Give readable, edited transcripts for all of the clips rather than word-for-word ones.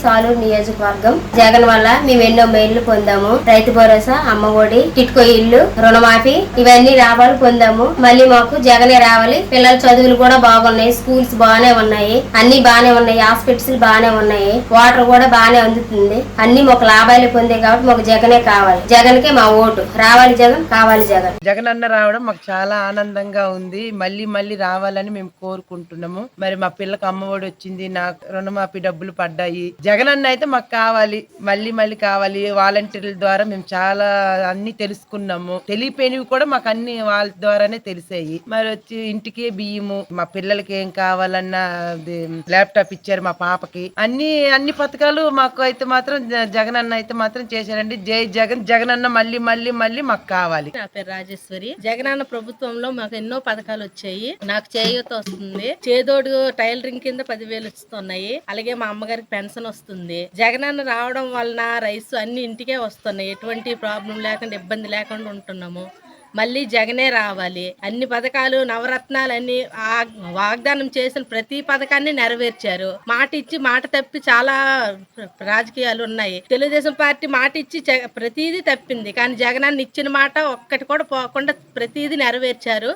సాలూరు నియోజకవర్గం. జగన్ వల్ల మేము ఎన్నో మేళ్లు పొందాము. రైతు భరోసా, అమ్మ ఒడి, టిట్కో ఇల్లు, రుణమాఫీ ఇవన్నీ లాభాలు పొందాము. మళ్ళీ మాకు జగనే రావాలి. పిల్లల చదువులు కూడా బాగున్నాయి. స్కూల్స్ బాగానే ఉన్నాయి. అన్ని బాగానే ఉన్నాయి. హాస్పిటల్స్ బాగానే ఉన్నాయి. వాటర్ కూడా బాగానే అందుతుంది. అన్ని మాకు లాభాలు పొందే కాబట్టి మాకు జగనే కావాలి. జగన్ కే మా ఓటు. రావాలి జగన్, కావాలి జగన్. జగన్ అన్న రావడం మాకు చాలా ఆనందంగా ఉంది. మళ్ళీ మళ్ళీ రావాలని మేము కోరుకుంటున్నాము. మరి మా పిల్లకి అమ్మఒడి వచ్చింది, నాకు రుణమాఫీ డబ్బులు పడ్డాయి. జగన్ అన్న అయితే మాకు కావాలి, మళ్ళీ మళ్ళీ కావాలి. వాలంటీర్ల ద్వారా మేము చాలా అన్ని తెలుసుకున్నాము. తెలియపోయినవి కూడా మాకు అన్ని వాళ్ళ ద్వారానే తెలిసాయి. మరి వచ్చి ఇంటికి బియ్యము, మా పిల్లలకి ఏం కావాలన్నా ల్యాప్టాప్ ఇచ్చారు మా పాపకి. అన్ని పథకాలు మాకు అయితే మాత్రం జగన్ అన్న అయితే మాత్రం చేశారండి. జై జగన్. జగన్ అన్న మళ్ళీ మళ్ళీ మళ్ళీ మాకు కావాలి. నా పేరు రాజేశ్వరి. జగనన్న ప్రభుత్వంలో మాకు ఎన్నో పథకాలు వచ్చాయి. నాకు చేయూత వస్తుంది. చేదోడు టైలరింగ్ కింద 10,000 వస్తున్నాయి. అలాగే మా అమ్మగారికి పెన్షన్ వస్తుంది. జగనన్న రావడం వలన రైస్ అన్ని ఇంటికే వస్తున్నాయి. ఎటువంటి ప్రాబ్లం లేకుండా, ఇబ్బంది లేకుండా ఉంటున్నాము. మళ్ళీ జగనే రావాలి. అన్ని పథకాలు, నవరత్నాలన్నీ వాగ్దానం చేసిన ప్రతి పథకాన్ని నెరవేర్చారు. మాట ఇచ్చి మాట తప్పి చాలా రాజకీయాలు ఉన్నాయి. తెలుగుదేశం పార్టీ మాట ఇచ్చి ప్రతిదీ తప్పింది. కానీ జగనాన్ని ఇచ్చిన మాట ఒక్కటి కూడా పోకుండా ప్రతిదీ నెరవేర్చారు.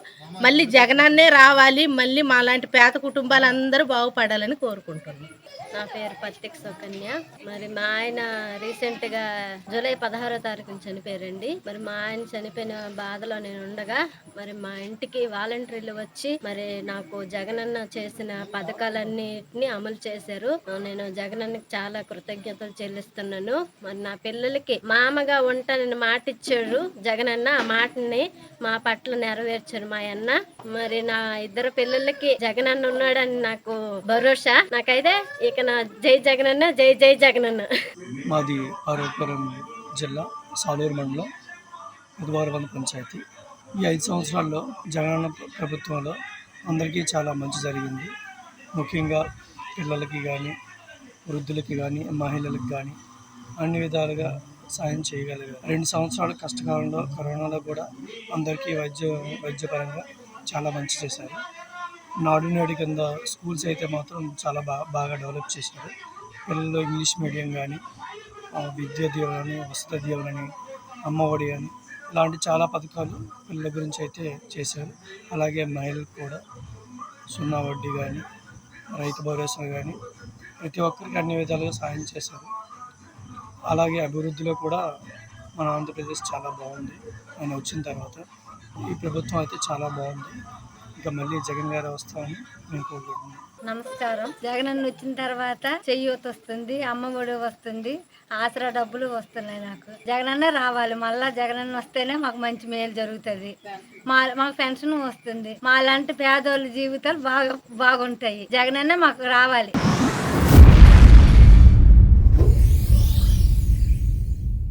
మళ్ళీ జగనాన్నే రావాలి. మళ్ళీ మా లాంటి పేద కుటుంబాలందరూ బాగుపడాలని కోరుకుంటున్నాం. నా పేరు పత్తిక సుకన్య. మరి మా ఆయన రీసెంట్ గా జూలై 16వ తారీఖున చనిపోయారండి. మరి మా ఆయన చనిపోయిన బాధలో నేను ఉండగా మరి మా ఇంటికి వాలంటీర్లు వచ్చి మరి నాకు జగనన్న చేసిన పథకాలన్నిటిని అమలు చేశారు. నేను జగనన్నకి చాలా కృతజ్ఞతలు చెల్లిస్తున్నాను. మరి నా పిల్లలకి మామగా ఉంటానని మాట ఇచ్చాడు జగనన్న. ఆ మాటని మా పట్ల నెరవేర్చారు మా అన్న. మరి నా ఇద్దరు పిల్లలకి జగనన్న ఉన్నాడని నాకు భరోసా. నాకైతే ఇక నా జై జగనన్న, జై జై జగనన్న. మాది పార్వతీపురం జిల్లా సాలూరు మండలం బుధవారవన పంచాయతీ. ఈ 5 సంవత్సరాల్లో జగనన్న ప్రభుత్వంలో అందరికీ చాలా మంచి జరిగింది. ముఖ్యంగా పిల్లలకి కానీ, వృద్ధులకి కానీ, మహిళలకు కానీ అన్ని విధాలుగా సాయం చేయగలిగారు. 2 సంవత్సరాల కష్టకాలంలో కరోనాలో కూడా అందరికీ వైద్యపరంగా చాలా మంచి చేశారు. నాడు నేడు కింద స్కూల్స్ అయితే మాత్రం చాలా బాగా డెవలప్ చేశారు. పిల్లలు ఇంగ్లీష్ మీడియం కానీ, విద్యా దీవెనని, వసతి దీవెనని, అమ్మఒడి అని ఇలాంటి చాలా పథకాలు పిల్లల గురించి అయితే చేశారు. అలాగే మహిళలకు కూడా 0 వడ్డీ కానీ, రైతు భరోసా కానీ ప్రతి ఒక్కరికి అన్ని విధాలుగా సాయం చేశారు. అలాగే అభివృద్ధిలో కూడా మన ఆంధ్రప్రదేశ్ చాలా బాగుంది. ఆయన వచ్చిన తర్వాత ఈ ప్రభుత్వం అయితే చాలా బాగుంది. ఇంకా మళ్ళీ జగన్ గారు వస్తామని మేము కోరుకుంటున్నాం. నమస్కారం. జగనన్న వచ్చిన తర్వాత చేయూత వస్తుంది, అమ్మ ఒడి వస్తుంది, ఆసరా డబ్బులు వస్తున్నాయి. నాకు జగనన్న రావాలి. మళ్ళా జగనన్న వస్తేనే మాకు మంచి మేలు జరుగుతుంది. మాకు పెన్షన్ వస్తుంది. మా లాంటి పేదోళ్ళ జీవితాలు బాగుంటాయి. జగనన్న మాకు రావాలి.